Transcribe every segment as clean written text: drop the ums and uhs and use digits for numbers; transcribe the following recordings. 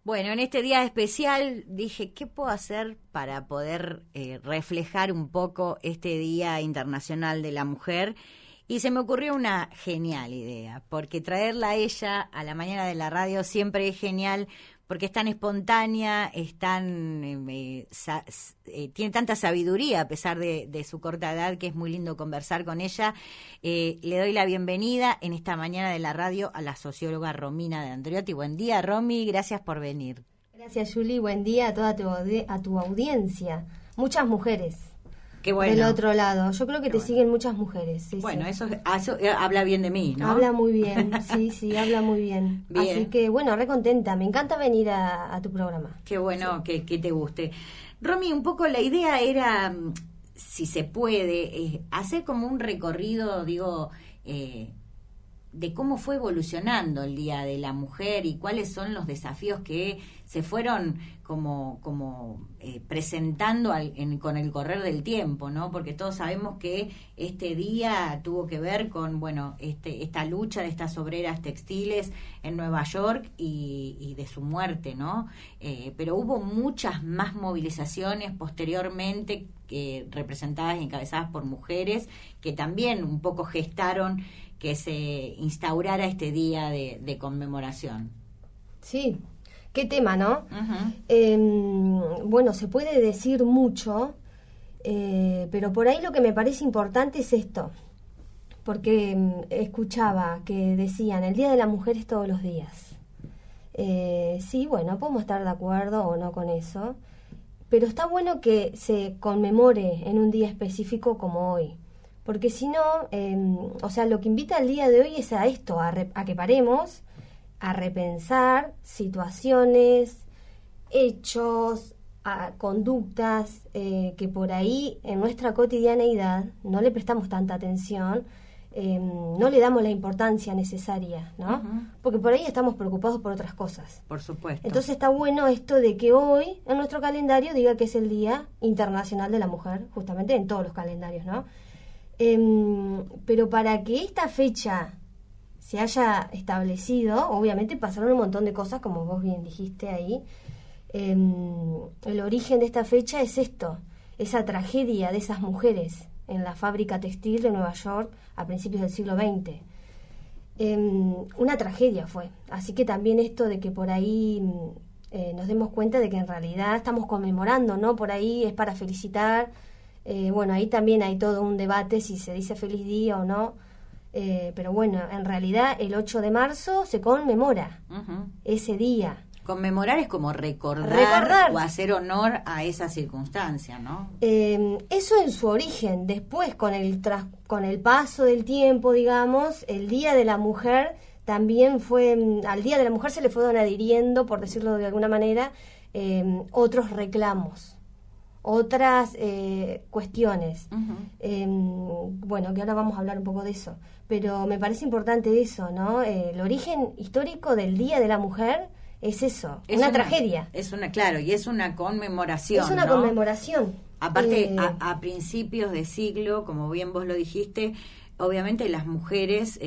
Bueno, en este día especial dije, ¿qué puedo hacer para poder reflejar un poco este Día Internacional de la Mujer? Y se me ocurrió una genial idea, porque traerla a ella a la mañana de la radio siempre es genial, porque es tan espontánea, tiene tanta sabiduría a pesar de su corta edad, que es muy lindo conversar con ella. Le doy la bienvenida en esta mañana de la radio a la socióloga Romina de Andriotti. Buen día, Romy, gracias por venir. Gracias, Juli, buen día a toda tu audiencia. Muchas mujeres. Qué bueno. Del otro lado, yo creo que te bueno. siguen muchas mujeres. Sí, bueno, sí. Eso habla bien de mí, ¿no? Habla muy bien, sí, habla muy bien. Así que, bueno, re contenta, me encanta venir a tu programa. Qué bueno que te guste. Romy, un poco la idea era, si se puede, hacer como un recorrido, de cómo fue evolucionando el Día de la Mujer y cuáles son los desafíos que se fueron como presentando con el correr del tiempo, ¿no? Porque todos sabemos que este día tuvo que ver con, esta lucha de estas obreras textiles en Nueva York y de su muerte, ¿no? Pero hubo muchas más movilizaciones posteriormente representadas y encabezadas por mujeres que también un poco gestaron que se instaurara este día de conmemoración. Sí, qué tema, ¿no? Uh-huh. Bueno, se puede decir mucho, pero por ahí lo que me parece importante es esto, porque escuchaba que decían, el Día de la Mujer es todos los días. Sí, bueno, podemos estar de acuerdo o no con eso, pero está bueno que se conmemore en un día específico como hoy. Porque si no, lo que invita al día de hoy es a esto, a que paremos, a repensar situaciones, hechos, conductas que por ahí en nuestra cotidianeidad no le prestamos tanta atención, no le damos la importancia necesaria, ¿no? Uh-huh. Porque por ahí estamos preocupados por otras cosas. Por supuesto. Entonces está bueno esto de que hoy en nuestro calendario diga que es el Día Internacional de la Mujer, justamente en todos los calendarios, ¿no? Pero para que esta fecha se haya establecido, obviamente pasaron un montón de cosas, como vos bien dijiste ahí. El origen de esta fecha es esto, esa tragedia de esas mujeres en la fábrica textil de Nueva York a principios del siglo XX. Una tragedia fue, así que también esto de que por ahí nos demos cuenta de que en realidad estamos conmemorando, ¿no? Por ahí es para felicitar. Ahí también hay todo un debate si se dice feliz día o no, pero bueno, en realidad el 8 de marzo se conmemora uh-huh. ese día. Conmemorar es como recordar o hacer honor a esa circunstancia, ¿no? Eso en su origen. Después, con el paso del tiempo, digamos, el Día de la Mujer también fue, al Día de la Mujer se le fueron adhiriendo, por decirlo de alguna manera, otros reclamos. Otras cuestiones. Uh-huh. Que ahora vamos a hablar un poco de eso. Pero me parece importante eso, ¿no? El origen histórico del Día de la Mujer es eso, una tragedia. Y es una conmemoración. Es una conmemoración. Aparte, a principios de siglo, como bien vos lo dijiste, obviamente las mujeres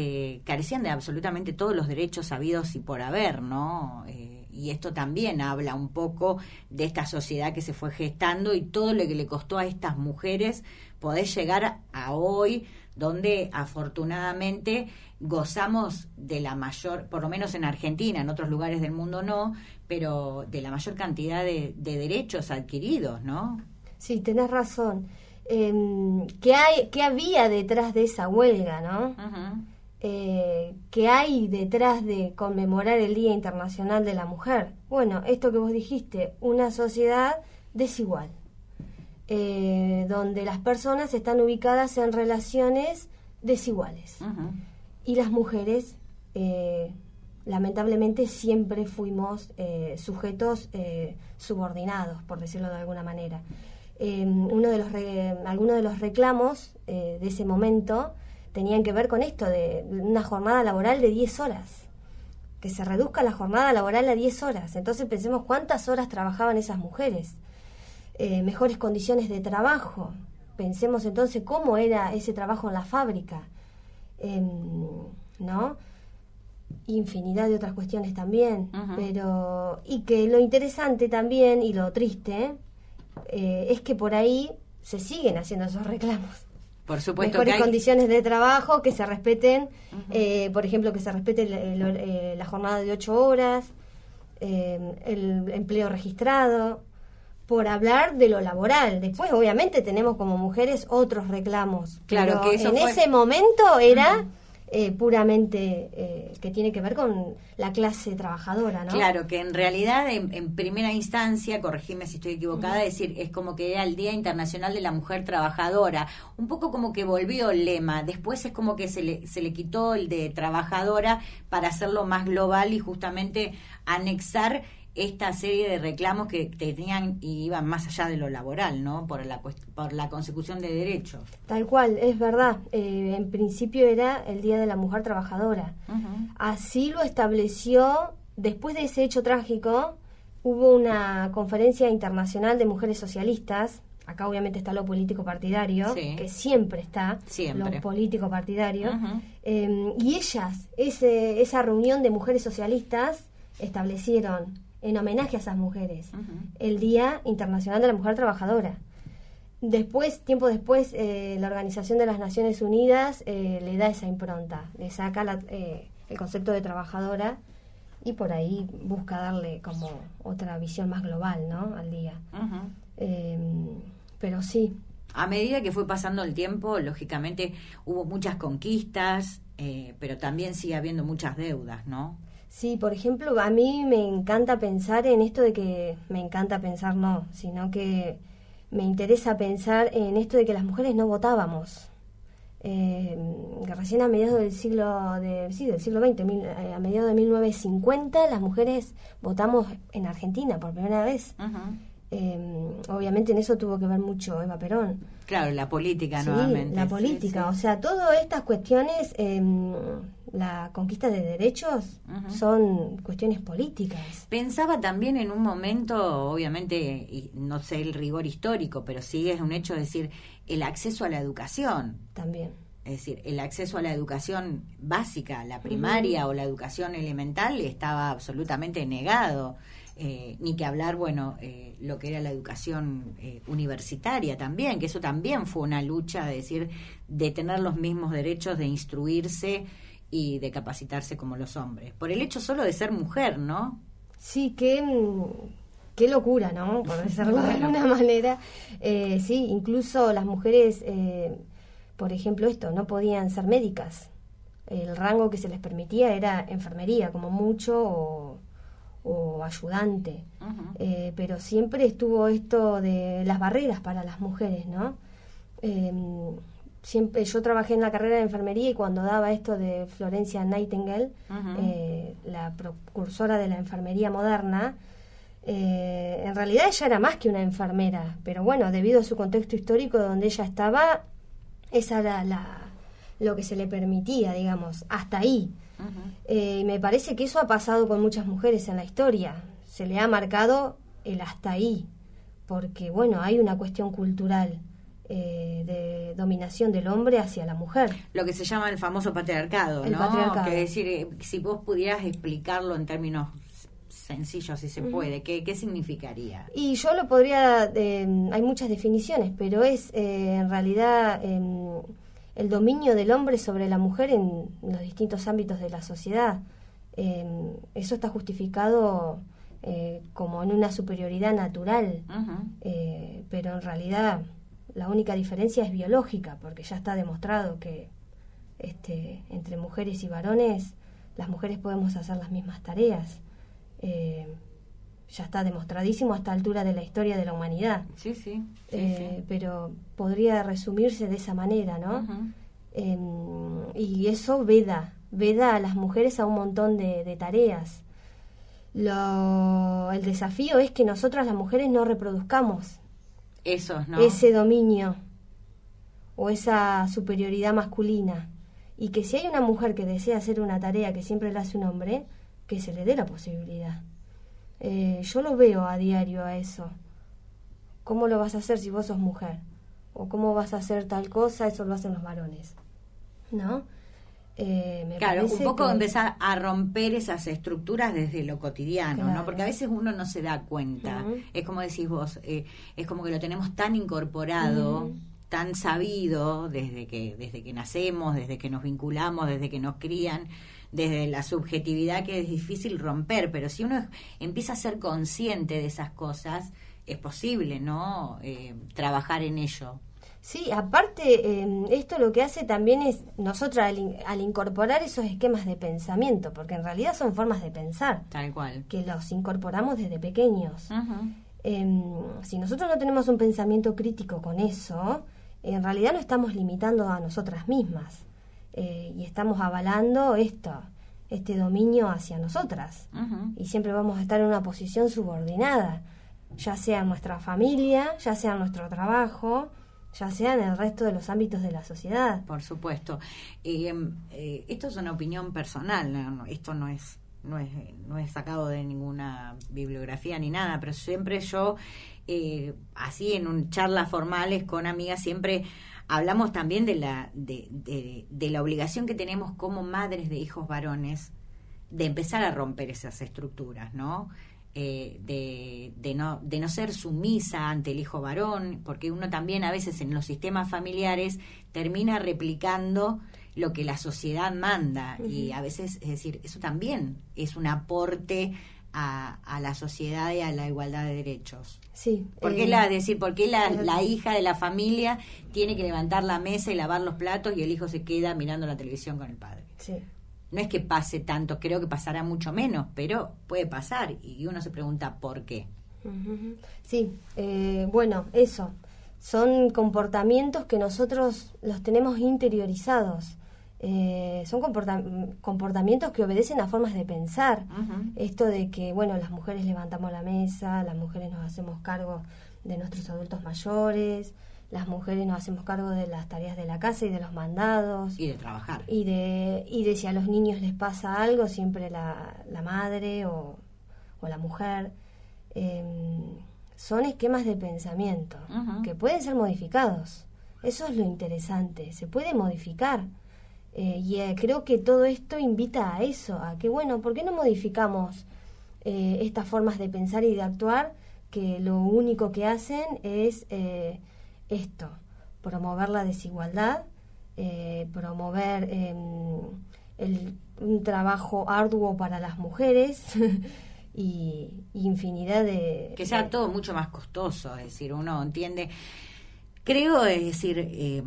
carecían de absolutamente todos los derechos habidos y por haber, ¿no? Y esto también habla un poco de esta sociedad que se fue gestando y todo lo que le costó a estas mujeres poder llegar a hoy, donde afortunadamente gozamos de la mayor, por lo menos en Argentina, en otros lugares del mundo no, pero de la mayor cantidad de derechos adquiridos, ¿no? Sí, tenés razón. ¿Qué había detrás de esa huelga, no? Uh-huh. ¿Qué hay detrás de conmemorar el Día Internacional de la Mujer? Bueno, esto que vos dijiste, una sociedad desigual, donde las personas están ubicadas en relaciones desiguales. Uh-huh. Y las mujeres, lamentablemente, siempre fuimos sujetos subordinados, por decirlo de alguna manera. Algunos de los reclamos de ese momento tenían que ver con esto, de una jornada laboral de 10 horas, que se reduzca la jornada laboral a 10 horas. Entonces pensemos cuántas horas trabajaban esas mujeres, mejores condiciones de trabajo. Pensemos entonces cómo era ese trabajo en la fábrica, ¿no? infinidad de otras cuestiones también, Ujú. pero y que lo interesante también y lo triste es que por ahí se siguen haciendo esos reclamos. Por supuesto Mejores que hay... condiciones de trabajo, que se respeten, por ejemplo, que se respete la jornada de 8 horas, el empleo registrado, por hablar de lo laboral. Después, obviamente, tenemos como mujeres otros reclamos. Claro, pero que eso en fue... ese momento era puramente que tiene que ver con la clase trabajadora, ¿no? Claro, que en realidad en primera instancia, corregime si estoy equivocada, es decir, es como que era el Día Internacional de la Mujer Trabajadora, un poco como que volvió el lema, después es como que se le quitó el de trabajadora para hacerlo más global y justamente anexar esta serie de reclamos que tenían y iban más allá de lo laboral, ¿no? Por la consecución de derechos. Tal cual, es verdad. En principio era el Día de la Mujer Trabajadora. Uh-huh. Así lo estableció, después de ese hecho trágico, hubo una conferencia internacional de mujeres socialistas. Acá obviamente está lo político partidario, Sí. que siempre está, Siempre. lo político partidario. Uh-huh. Y ellas, esa reunión de mujeres socialistas, establecieron en homenaje a esas mujeres Uh-huh. el Día Internacional de la Mujer Trabajadora. Después, tiempo después, la Organización de las Naciones Unidas le da esa impronta, le saca el concepto de trabajadora y por ahí busca darle como otra visión más global, ¿no?, al día. Uh-huh. Pero sí. A medida que fue pasando el tiempo, lógicamente hubo muchas conquistas, pero también sigue habiendo muchas deudas, ¿no? Sí, por ejemplo, a mí me encanta pensar en esto de que, me encanta pensar no, sino que me interesa pensar en esto de que las mujeres no votábamos. Que recién a mediados del siglo XX, a mediados de 1950, las mujeres votamos en Argentina por primera vez. Uh-huh. Obviamente en eso tuvo que ver mucho Eva Perón. Claro, la política Sí, nuevamente. la política, Sí, o sí. sea, todas estas cuestiones, la conquista de derechos, Ujú. son cuestiones políticas. Pensaba también en un momento, obviamente, y no sé el rigor histórico, pero sí es un hecho decir, el acceso a la educación. También. Es decir, el acceso a la educación básica, la primaria o la educación elemental estaba absolutamente negado. Ni que hablar, bueno, lo que era la educación universitaria también, que eso también fue una lucha, de decir, de tener los mismos derechos de instruirse y de capacitarse como los hombres. Por el hecho solo de ser mujer, ¿no? Sí, qué locura, ¿no? Por decirlo de alguna manera. Sí, incluso las mujeres, por ejemplo, no podían ser médicas. El rango que se les permitía era enfermería, como mucho, o ayudante. Uh-huh. Pero siempre estuvo esto de las barreras para las mujeres, ¿no? Siempre yo trabajé en la carrera de enfermería y cuando daba esto de Florencia Nightingale, la precursora de la enfermería moderna, en realidad ella era más que una enfermera, pero bueno, debido a su contexto histórico donde ella estaba, esa era lo que se le permitía, digamos, hasta ahí. Uh-huh. Me parece que eso ha pasado con muchas mujeres en la historia, se le ha marcado el hasta ahí, porque bueno, hay una cuestión cultural de dominación del hombre hacia la mujer. Lo que se llama el famoso patriarcado, El ¿no? patriarcado. Que es decir, si vos pudieras explicarlo en términos sencillos, si se puede, ¿qué significaría? Y yo lo podría, hay muchas definiciones, pero es en realidad el dominio del hombre sobre la mujer en los distintos ámbitos de la sociedad. Eso está justificado como en una superioridad natural, pero en realidad la única diferencia es biológica, porque ya está demostrado que entre mujeres y varones, las mujeres podemos hacer las mismas tareas. Ya está demostradísimo a esta altura de la historia de la humanidad. Sí. Pero podría resumirse de esa manera, ¿no? Uh-huh. Y eso veda a las mujeres a un montón de tareas. El desafío es que nosotras las mujeres no reproduzcamos Eso, ¿no? ese dominio o esa superioridad masculina, y que si hay una mujer que desea hacer una tarea que siempre la hace un hombre, que se le dé la posibilidad. Yo lo veo a diario a eso. ¿Cómo lo vas a hacer si vos sos mujer? ¿O cómo vas a hacer tal cosa? Eso lo hacen los varones, ¿no? Claro, un poco que... empezar a romper esas estructuras desde lo cotidiano, Claro. ¿no? Porque a veces uno no se da cuenta. Es como decís vos, es como que lo tenemos tan incorporado, tan sabido desde que nacemos, desde que nos vinculamos, desde que nos crían, desde la subjetividad, que es difícil romper. Pero si uno empieza a ser consciente de esas cosas, es posible, ¿no? Trabajar en ello. Sí, aparte, esto lo que hace también es, nosotros al incorporar esos esquemas de pensamiento, porque en realidad son formas de pensar, Tal cual. que los incorporamos desde pequeños. Uh-huh. Si nosotros no tenemos un pensamiento crítico con eso, en realidad no estamos limitando a nosotras mismas, y estamos avalando este dominio hacia nosotras. Uh-huh. Y siempre vamos a estar en una posición subordinada, ya sea en nuestra familia, ya sea en nuestro trabajo, ya sea en el resto de los ámbitos de la sociedad. Por supuesto. Esto es una opinión personal, ¿no? Esto no es sacado de ninguna bibliografía ni nada, pero siempre yo, así en charlas formales con amigas, siempre hablamos también de la obligación que tenemos como madres de hijos varones de empezar a romper esas estructuras, ¿no? De no ser sumisa ante el hijo varón, porque uno también a veces en los sistemas familiares termina replicando lo que la sociedad manda. Uh-huh. Y a veces, es decir, eso también es un aporte a la sociedad y a la igualdad de derechos. Sí. ¿Por qué la hija de la familia tiene que levantar la mesa y lavar los platos y el hijo se queda mirando la televisión con el padre? Sí. No es que pase tanto, creo que pasará mucho menos, pero puede pasar y uno se pregunta por qué. Uh-huh. Sí, bueno, eso. Son comportamientos que nosotros los tenemos interiorizados. Son comportamientos que obedecen a formas de pensar. Uh-huh. Esto de que, bueno, las mujeres levantamos la mesa, las mujeres nos hacemos cargo de nuestros adultos mayores, las mujeres nos hacemos cargo de las tareas de la casa y de los mandados. Y de trabajar. Y de si a los niños les pasa algo, siempre la madre o la mujer. Son esquemas de pensamiento uh-huh. que pueden ser modificados. Eso es lo interesante. Se puede modificar. Creo que todo esto invita a eso, a que, bueno, ¿por qué no modificamos estas formas de pensar y de actuar que lo único que hacen es... promover la desigualdad, promover un trabajo arduo para las mujeres y infinidad de... Que sea todo mucho más costoso, es decir, uno entiende... Creo, es decir,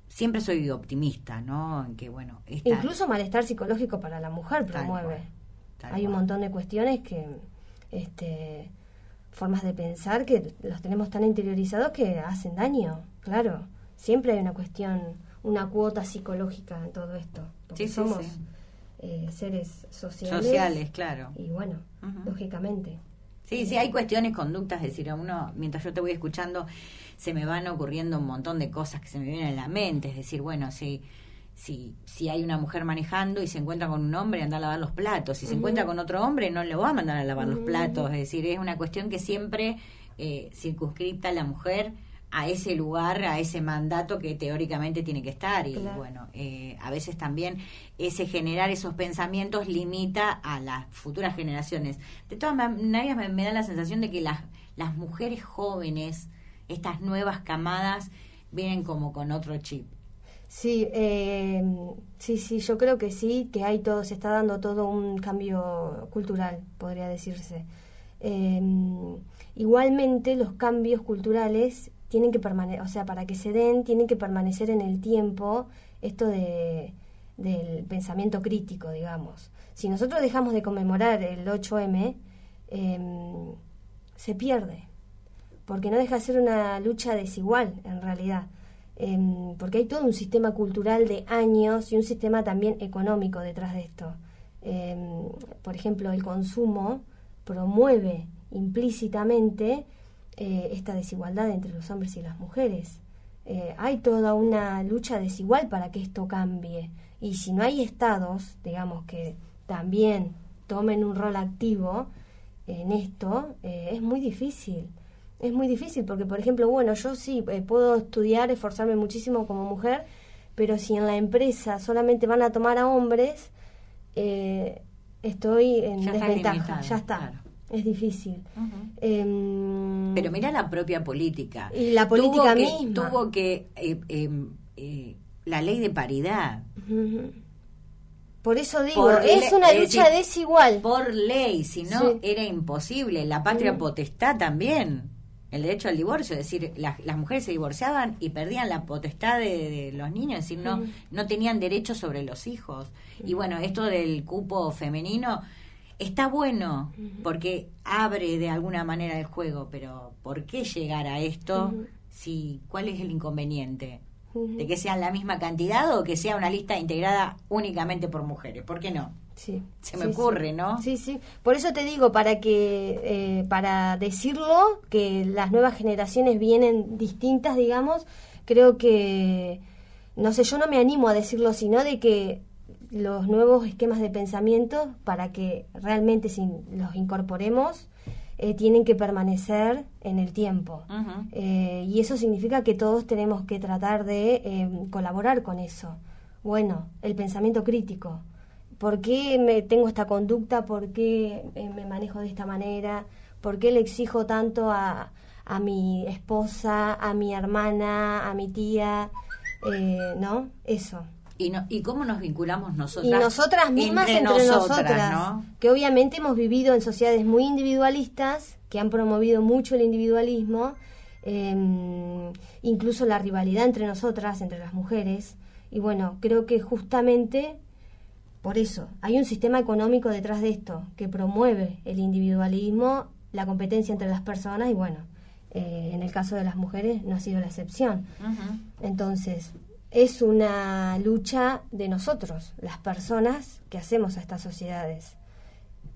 siempre soy optimista, ¿no? En que, bueno... Incluso malestar psicológico para la mujer promueve. Hay un montón de cuestiones que... formas de pensar que los tenemos tan interiorizados que hacen daño, claro. Siempre hay una cuestión, una cuota psicológica en todo esto. Porque somos seres sociales. Sociales, claro. Y bueno, uh-huh. lógicamente. Sí, hay cuestiones, conductas, es decir, uno, mientras yo te voy escuchando, se me van ocurriendo un montón de cosas que se me vienen a la mente, es decir, bueno, si hay una mujer manejando y se encuentra con un hombre, anda a lavar los platos. Si se encuentra con otro hombre, no le va a mandar a lavar los platos. Es decir, es una cuestión que siempre circunscripta a la mujer a ese lugar, a ese mandato que teóricamente tiene que estar. Y claro. Bueno, a veces también generar esos pensamientos limita a las futuras generaciones. De todas maneras, me da la sensación de que las mujeres jóvenes, estas nuevas camadas, vienen como con otro chip. Sí, yo creo que sí, que se está dando todo un cambio cultural, podría decirse. Igualmente, los cambios culturales tienen que permanecer, o sea, para que se den, tienen que permanecer en el tiempo esto del pensamiento crítico, digamos. Si nosotros dejamos de conmemorar el 8M, se pierde, porque no deja de ser una lucha desigual, en realidad. Porque hay todo un sistema cultural de años y un sistema también económico detrás de esto. Por ejemplo, el consumo promueve implícitamente esta desigualdad entre los hombres y las mujeres. Hay toda una lucha desigual para que esto cambie. Y si no hay estados, digamos, que también tomen un rol activo en esto, es muy difícil. Es muy difícil porque, por ejemplo, bueno, yo sí puedo estudiar, esforzarme muchísimo como mujer, pero si en la empresa solamente van a tomar a hombres, estoy en ya desventaja, ya está. Claro. Es difícil. Pero mira la propia política. Y la política misma. Tuvo que la ley de paridad. Por eso digo, es una lucha desigual. Por ley, si no era imposible. La patria potestad también. El derecho al divorcio, es decir, las mujeres se divorciaban y perdían la potestad de los niños, es decir, no tenían derecho sobre los hijos. Y bueno, esto del cupo femenino está bueno porque abre de alguna manera el juego, pero ¿por qué llegar a esto? ¿Cuál es el inconveniente? ¿De que sean la misma cantidad o que sea una lista integrada únicamente por mujeres? ¿Por qué no? Sí, se me ocurre, ¿no? Sí, sí. Por eso te digo, para decirlo, que las nuevas generaciones vienen distintas, digamos, creo que, no sé, yo no me animo a decirlo, sino de que los nuevos esquemas de pensamiento, para que realmente los incorporemos, tienen que permanecer en el tiempo. Y eso significa que todos tenemos que tratar de colaborar con eso. Bueno, el pensamiento crítico. ¿Por qué tengo esta conducta? ¿Por qué me manejo de esta manera? ¿Por qué le exijo tanto a mi esposa, a mi hermana, a mi tía? ¿No? Eso. ¿Y cómo nos vinculamos nosotras? Y nosotras mismas entre nosotras, ¿no? Que obviamente hemos vivido en sociedades muy individualistas, que han promovido mucho el individualismo, incluso la rivalidad entre nosotras, entre las mujeres. Y bueno, creo que justamente por eso hay un sistema económico detrás de esto que promueve el individualismo, la competencia entre las personas y bueno, en el caso de las mujeres no ha sido la excepción. Entonces, es una lucha de nosotros, las personas que hacemos a estas sociedades.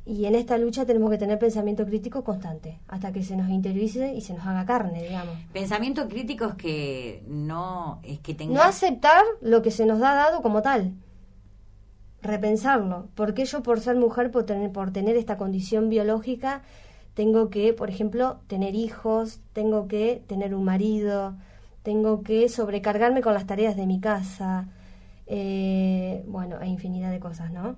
Y en esta lucha tenemos que tener pensamiento crítico constante, hasta que se nos interiorice y se nos haga carne, digamos. Pensamiento crítico es que no aceptar lo que se nos ha dado como tal. Repensarlo. ¿Por qué yo, por ser mujer, por tener esta condición biológica, tengo que, por ejemplo, tener hijos, tengo que tener un marido, tengo que sobrecargarme con las tareas de mi casa? Bueno, hay infinidad de cosas, ¿no?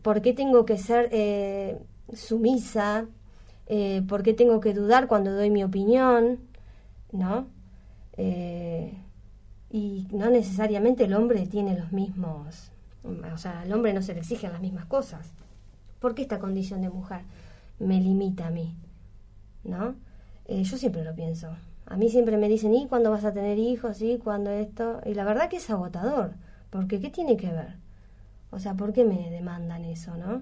¿Por qué tengo que ser sumisa? ¿Por qué tengo que dudar cuando doy mi opinión? ¿No? Y no necesariamente el hombre tiene los mismos... O sea, al hombre no se le exigen las mismas cosas. ¿Por qué esta condición de mujer me limita a mí? ¿No? Yo siempre lo pienso. A mí siempre me dicen, ¿y cuándo vas a tener hijos? ¿Y cuándo esto? Y la verdad que es agotador. Porque ¿qué tiene que ver? O sea, ¿por qué me demandan eso, no?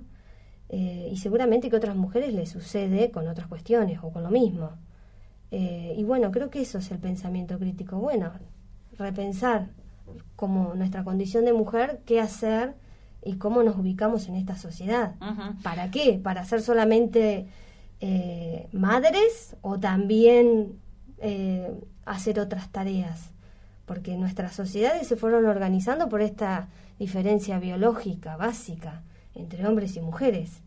Y seguramente que a otras mujeres les sucede con otras cuestiones o con lo mismo. Y bueno, creo que eso es el pensamiento crítico. Bueno, repensar como nuestra condición de mujer, qué hacer y cómo nos ubicamos en esta sociedad. ¿Para qué? ¿Para ser solamente madres o también hacer otras tareas? Porque nuestras sociedades se fueron organizando por esta diferencia biológica básica entre hombres y mujeres.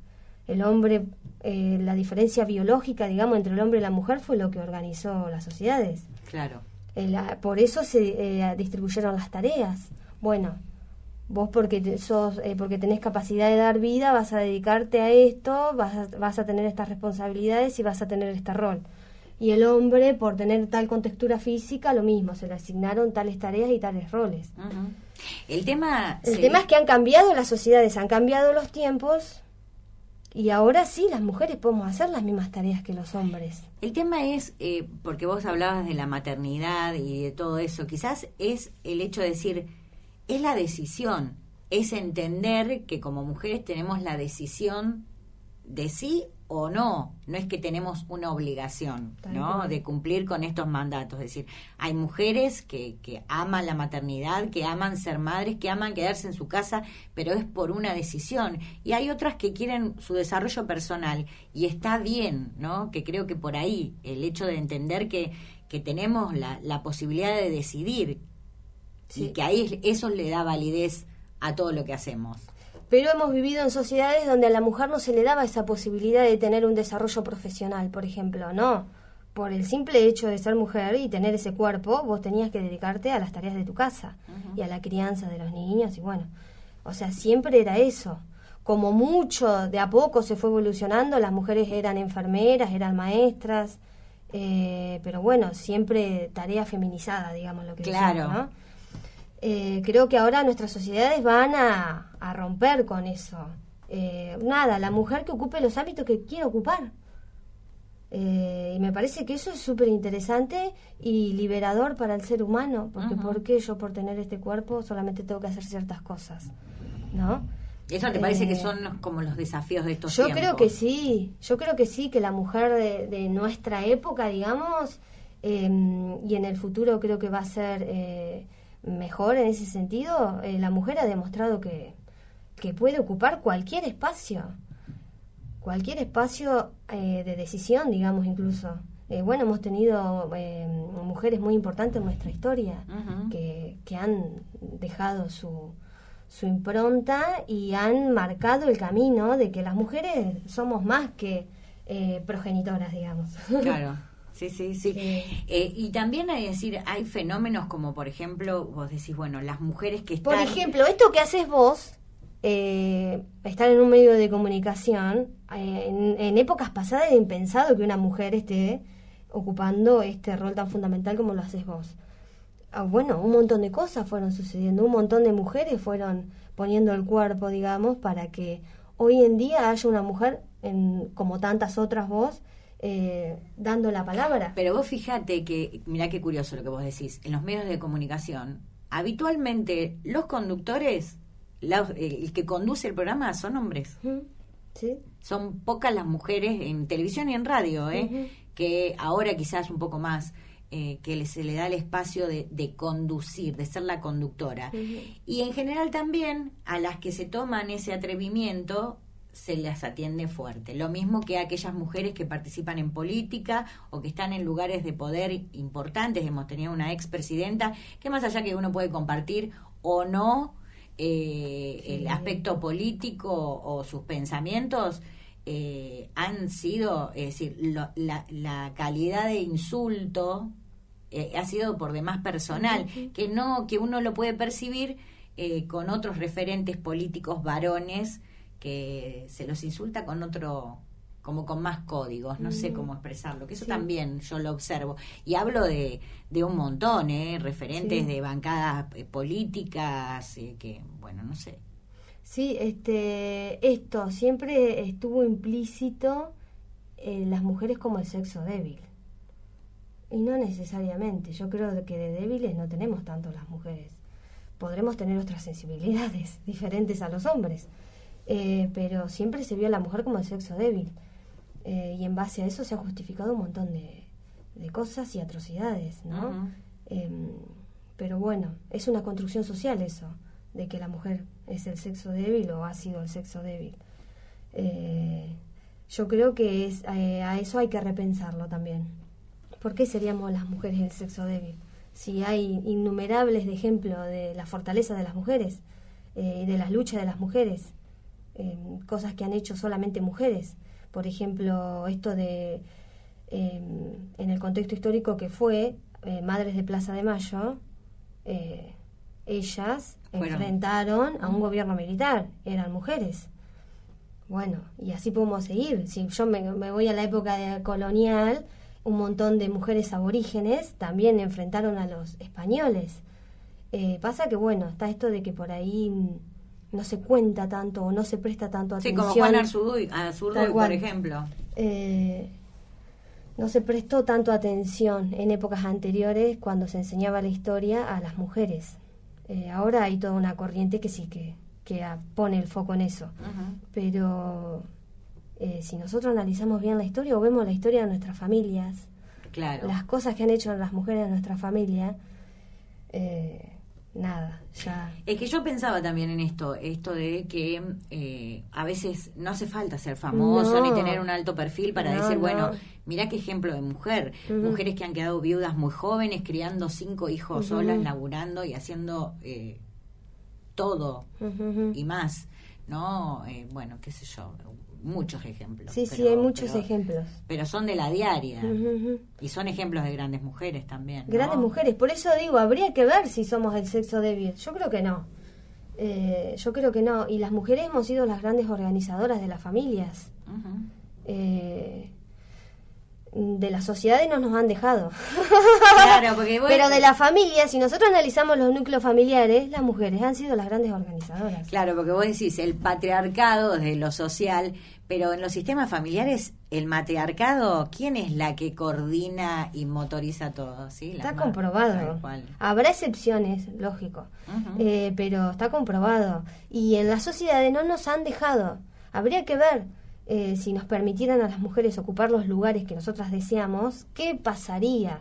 El hombre, la diferencia biológica, digamos, entre el hombre y la mujer fue lo que organizó las sociedades. Claro. Por eso se distribuyeron las tareas. Bueno, vos porque tenés capacidad de dar vida, vas a dedicarte a esto, vas a tener estas responsabilidades y vas a tener este rol. Y el hombre, por tener tal contextura física, lo mismo, se le asignaron tales tareas y tales roles. El tema es que han cambiado las sociedades, han cambiado los tiempos, y ahora sí, las mujeres podemos hacer las mismas tareas que los hombres. El tema es, porque vos hablabas de la maternidad y de todo eso, quizás es el hecho de decir, es la decisión, es entender que como mujeres tenemos la decisión de sí o no, no es que tenemos una obligación, ¿no?, de cumplir con estos mandatos. Es decir, hay mujeres que aman la maternidad, que aman ser madres, que aman quedarse en su casa, pero es por una decisión. Y hay otras que quieren su desarrollo personal, y está bien, ¿no?, que creo que por ahí el hecho de entender que tenemos la posibilidad de decidir, y que ahí eso le da validez a todo lo que hacemos. Pero hemos vivido en sociedades donde a la mujer no se le daba esa posibilidad de tener un desarrollo profesional, por ejemplo, ¿no? por el simple hecho de ser mujer y tener ese cuerpo, vos tenías que dedicarte a las tareas de tu casa y a la crianza de los niños y bueno, o sea, siempre era eso. Como mucho, de a poco se fue evolucionando, las mujeres eran enfermeras, eran maestras, pero bueno, siempre tarea feminizada, digamos lo que claro. decimos, ¿no? Creo que ahora nuestras sociedades van a romper con eso. Nada, la mujer que ocupe los ámbitos que quiere ocupar. Y me parece que eso es súper interesante y liberador para el ser humano, porque ¿por qué yo por tener este cuerpo solamente tengo que hacer ciertas cosas? ¿No? ¿Eso te parece que son como los desafíos de estos yo tiempos? Yo creo que sí, que la mujer de nuestra época, digamos, y en el futuro creo que va a ser mejor en ese sentido, la mujer ha demostrado que puede ocupar cualquier espacio de decisión, digamos, incluso. Bueno, hemos tenido mujeres muy importantes en nuestra historia que han dejado su impronta y han marcado el camino de que las mujeres somos más que progenitoras, digamos. Claro. Sí. Y también hay fenómenos como, por ejemplo, vos decís, bueno, las mujeres que están... Por ejemplo, esto que haces vos, estar en un medio de comunicación, en épocas pasadas era impensado que una mujer esté ocupando este rol tan fundamental como lo haces vos. Bueno, un montón de cosas fueron sucediendo, un montón de mujeres fueron poniendo el cuerpo, digamos, para que hoy en día haya una mujer, como tantas otras vos, dando la palabra. Pero vos fíjate que, mirá qué curioso lo que vos decís, en los medios de comunicación, habitualmente los conductores, el que conduce el programa son hombres. ¿Sí? Son pocas las mujeres en televisión y en radio, que ahora quizás un poco más, que se le da el espacio de conducir, de ser la conductora. Y en general también a las que se toman ese atrevimiento se las atiende fuerte. Lo mismo que a aquellas mujeres que participan en política o que están en lugares de poder importantes. Hemos tenido una expresidenta que, más allá que uno puede compartir o no el aspecto político o sus pensamientos, han sido, es decir, la calidad de insulto ha sido por demás personal, que uno lo puede percibir con otros referentes políticos varones que se los insulta con otro, como con más códigos, no sé cómo expresarlo, que eso también yo lo observo. Y hablo de un montón, referentes de bancadas políticas, que, bueno, no sé. Sí, esto siempre estuvo implícito en las mujeres como el sexo débil. Y no necesariamente, yo creo que de débiles no tenemos tanto las mujeres. Podremos tener otras sensibilidades diferentes a los hombres. Pero siempre se vio a la mujer como el sexo débil, y en base a eso se ha justificado un montón de cosas y atrocidades, ¿no? Pero bueno, es una construcción social eso, de que la mujer es el sexo débil o ha sido el sexo débil. Yo creo que a eso hay que repensarlo también. ¿Por qué seríamos las mujeres el sexo débil? Si hay innumerables ejemplos de la fortaleza de las mujeres, de las luchas de las mujeres, cosas que han hecho solamente mujeres. Por ejemplo, esto de en el contexto histórico que fue Madres de Plaza de Mayo, ellas enfrentaron a un gobierno militar, eran mujeres. Bueno, y así podemos seguir. Si yo me voy a la época colonial, un montón de mujeres aborígenes también enfrentaron a los españoles. Pasa que, bueno, está esto de que por ahí no se cuenta tanto o no se presta tanto atención. Sí, como Juan Azurduy, por ejemplo. No se prestó tanto atención en épocas anteriores cuando se enseñaba la historia a las mujeres. Ahora hay toda una corriente que sí que pone el foco en eso. Pero si nosotros analizamos bien la historia o vemos la historia de nuestras familias, claro, las cosas que han hecho las mujeres de nuestra familia, nada, ya. Es que yo pensaba también en esto de que a veces no hace falta ser famoso ni tener un alto perfil para decir, bueno, mirá qué ejemplo de mujer. Mujeres que han quedado viudas muy jóvenes, criando 5 hijos solas, laburando y haciendo todo y más, ¿no? Bueno, qué sé yo, muchos ejemplos. Sí, hay muchos ejemplos. Pero son de la diaria. Y son ejemplos de grandes mujeres también, ¿no? Grandes mujeres. Por eso digo, habría que ver si somos el sexo débil. Yo creo que no. Yo creo que no. Y las mujeres hemos sido las grandes organizadoras de las familias. De las sociedades no nos han dejado. Claro, porque pero de la familia, si nosotros analizamos los núcleos familiares, las mujeres han sido las grandes organizadoras. Claro, porque vos decís el patriarcado desde lo social, pero en los sistemas familiares, el matriarcado, ¿quién es la que coordina y motoriza todo? ¿Sí? Está comprobado. Habrá excepciones, lógico, pero está comprobado. Y en las sociedades no nos han dejado. Habría que ver. Si nos permitieran a las mujeres ocupar los lugares que nosotras deseamos, ¿qué pasaría?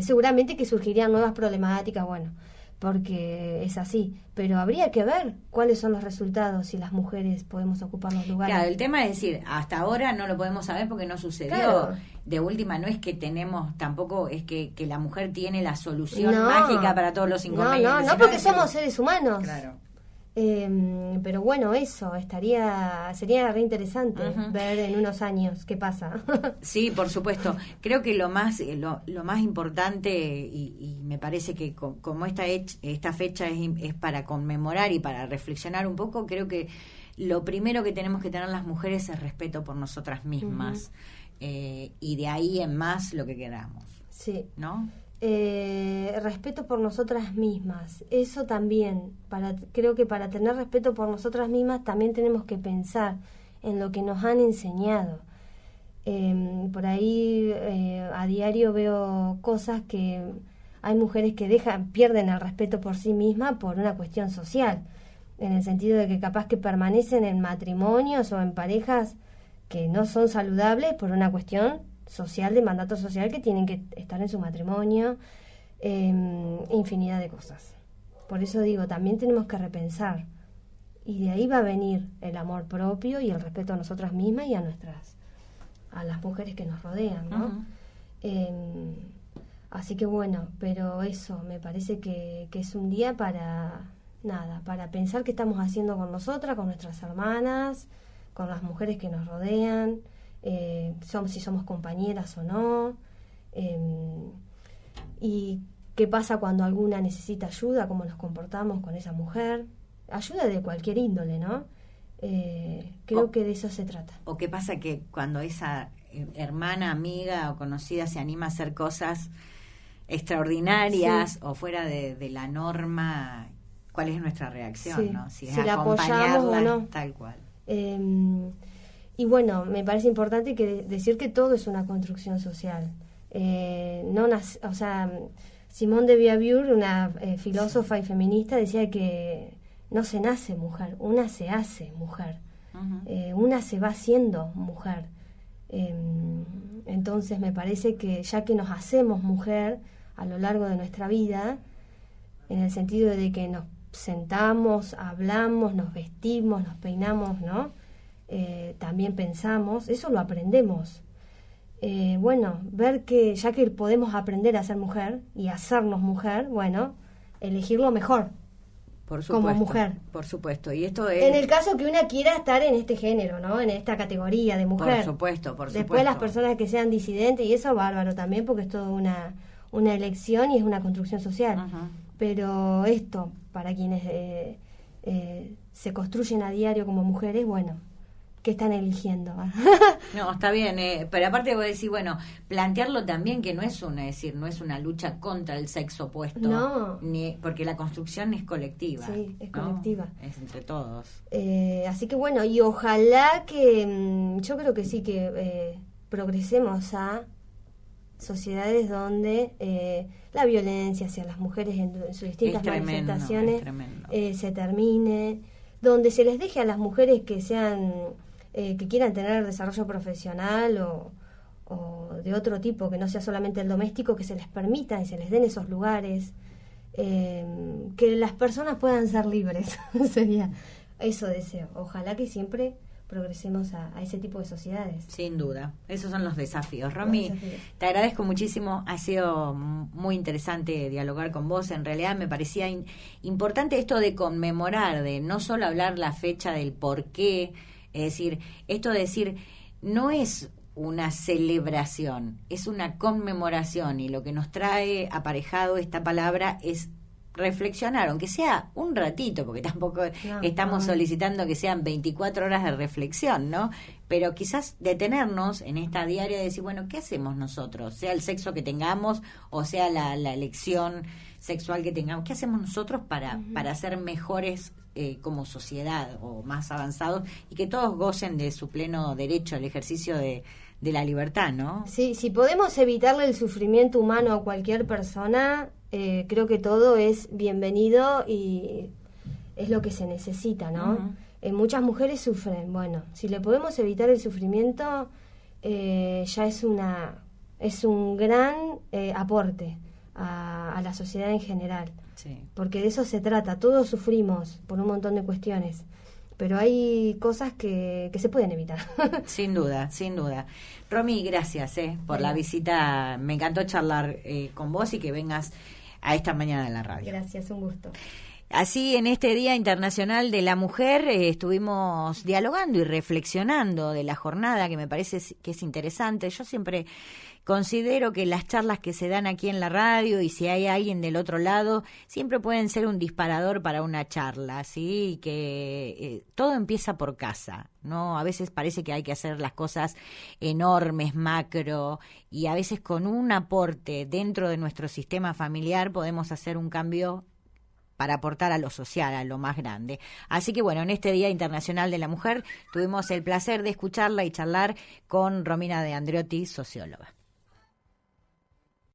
Seguramente que surgirían nuevas problemáticas, bueno, porque es así, pero habría que ver cuáles son los resultados si las mujeres podemos ocupar los lugares. Claro, el tema es decir, hasta ahora no lo podemos saber porque no sucedió. Claro. De última, no es que tenemos, tampoco es que la mujer tiene la solución mágica para todos los inconvenientes. No, porque somos seres humanos. Claro. Pero bueno, eso sería re interesante ver en unos años qué pasa. Sí, por supuesto. Creo que lo más importante, y me parece que como esta fecha es para conmemorar y para reflexionar un poco, creo que lo primero que tenemos que tener las mujeres es respeto por nosotras mismas, y de ahí en más lo que queramos. Sí. ¿No? Respeto por nosotras mismas, eso también. Creo que para tener respeto por nosotras mismas también tenemos que pensar en lo que nos han enseñado. Por ahí a diario veo cosas que hay mujeres que pierden el respeto por sí mismas por una cuestión social, en el sentido de que capaz que permanecen en matrimonios o en parejas que no son saludables por una cuestión social, de mandato social, que tienen que estar en su matrimonio, infinidad de cosas. Por eso digo, también tenemos que repensar, y de ahí va a venir el amor propio y el respeto a nosotras mismas y a las mujeres que nos rodean, ¿no? Así que bueno, pero eso, me parece que es un día para pensar qué estamos haciendo con nosotras, con nuestras hermanas, con las mujeres que nos rodean, si somos compañeras o no, y qué pasa cuando alguna necesita ayuda, cómo nos comportamos con esa mujer, ayuda de cualquier índole, ¿no? Creo que de eso se trata. O qué pasa que cuando esa hermana, amiga o conocida se anima a hacer cosas extraordinarias, o fuera de la norma, ¿cuál es nuestra reacción? ¿No? Si la apoyamos o no. Tal cual. Y bueno, me parece importante decir que todo es una construcción social. Simone de Beauvoir, una filósofa y feminista, decía que no se nace mujer, una se hace mujer. Una se va haciendo mujer. Entonces me parece que ya que nos hacemos mujer a lo largo de nuestra vida, en el sentido de que nos sentamos, hablamos, nos vestimos, nos peinamos, ¿no? También pensamos, eso lo aprendemos. Ver que ya que podemos aprender a ser mujer y hacernos mujer, bueno, elegir lo mejor. Por supuesto, como mujer. Por supuesto. Y esto es... En el caso que una quiera estar en este género, ¿no? En esta categoría de mujer. Por supuesto. Después las personas que sean disidentes, y eso bárbaro también, porque es toda una elección y es una construcción social. Pero esto, para quienes se construyen a diario como mujeres, bueno, ¿qué están eligiendo? No, está bien, pero aparte voy a decir, bueno, plantearlo también que no es una lucha contra el sexo opuesto, no, porque la construcción es colectiva. Sí, es ¿no? colectiva. Es entre todos. Así que bueno, y ojalá que, yo creo que sí que progresemos a sociedades donde la violencia hacia las mujeres en sus distintas manifestaciones se termine, donde se les deje a las mujeres que sean que quieran tener desarrollo profesional o de otro tipo, que no sea solamente el doméstico, que se les permita y se les den esos lugares, que las personas puedan ser libres. Sería eso deseo. Ojalá que siempre progresemos a ese tipo de sociedades. Sin duda, esos son los desafíos. Romy, te agradezco muchísimo, ha sido muy interesante dialogar con vos. En realidad me parecía importante esto de conmemorar, de no solo hablar la fecha del por qué Es decir, esto de decir, no es una celebración, es una conmemoración, y lo que nos trae aparejado esta palabra es reflexionar, aunque sea un ratito, porque tampoco estamos solicitando que sean 24 horas de reflexión, ¿no? Pero quizás detenernos en esta diaria de decir, bueno, ¿qué hacemos nosotros? Sea el sexo que tengamos o sea la elección sexual que tengamos, ¿qué hacemos nosotros para ser mejores como sociedad o más avanzados y que todos gocen de su pleno derecho al ejercicio de la libertad, ¿no? Sí, si podemos evitarle el sufrimiento humano a cualquier persona, creo que todo es bienvenido y es lo que se necesita, ¿no? Muchas mujeres sufren. Bueno, si le podemos evitar el sufrimiento, ya es un gran aporte a la sociedad en general. Sí. Porque de eso se trata. Todos sufrimos por un montón de cuestiones, pero hay cosas que se pueden evitar. Sin duda, sin duda. Romy, gracias por la visita. Me encantó charlar con vos y que vengas a esta mañana en la radio. Gracias, un gusto. Así, en este Día Internacional de la Mujer, estuvimos dialogando y reflexionando de la jornada, que me parece que es interesante. Yo siempre considero que las charlas que se dan aquí en la radio, y si hay alguien del otro lado, siempre pueden ser un disparador para una charla, ¿sí? Que todo empieza por casa, ¿no? A veces parece que hay que hacer las cosas enormes, macro, y a veces con un aporte dentro de nuestro sistema familiar podemos hacer un cambio para aportar a lo social, a lo más grande. Así que bueno, en este Día Internacional de la Mujer tuvimos el placer de escucharla y charlar con Romina De Andriotti, socióloga.